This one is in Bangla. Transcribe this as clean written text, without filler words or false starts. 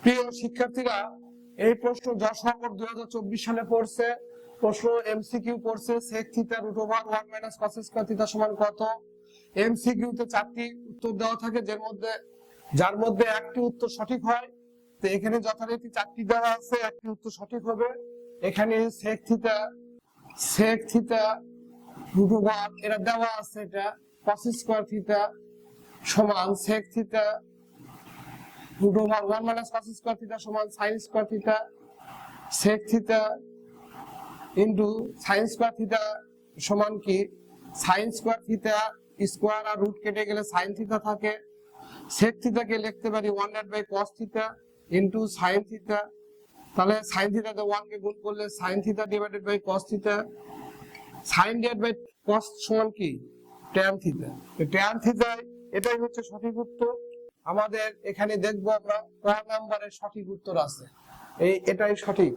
প্রিয় শিক্ষার্থীরা, এই প্রশ্ন যশোর 2024 সালে পড়ছে। প্রশ্ন এমসিকিউ পড়ছে sec theta √1 - cos square theta সমান কত। এমসিকিউ তে 4টি উত্তর দেওয়া থাকে, যার মধ্যে একটি উত্তর সঠিক হয়। তো এখানে যথারীতি 4টি দেওয়া আছে, একটি উত্তর সঠিক হবে। এখানে sec থিটা √1 এটা দেওয়া আছে, এটা cos স্কয়ার থিটা সমান sec theta √1 - cos square theta সমান sin square theta. sec theta into sin square theta সমান কি sin স্কয়ার থিটা স্কয়ার আর রুট কেটে গেলে sin থিটা থাকে। sec থিটাকে লিখতে পারি 1/cos theta into sin theta. তাহলে sin থিটা তে 1 কে গুণ করলে sin theta divided by cos theta. sin divided by cos সমান কি tan থিটা। তো tan থিটা এটাই হচ্ছে সঠিক উত্তর। আমাদের এখানে দেখবো আমরা ক নাম্বারের সঠিক উত্তর আছে, এটাই সঠিক।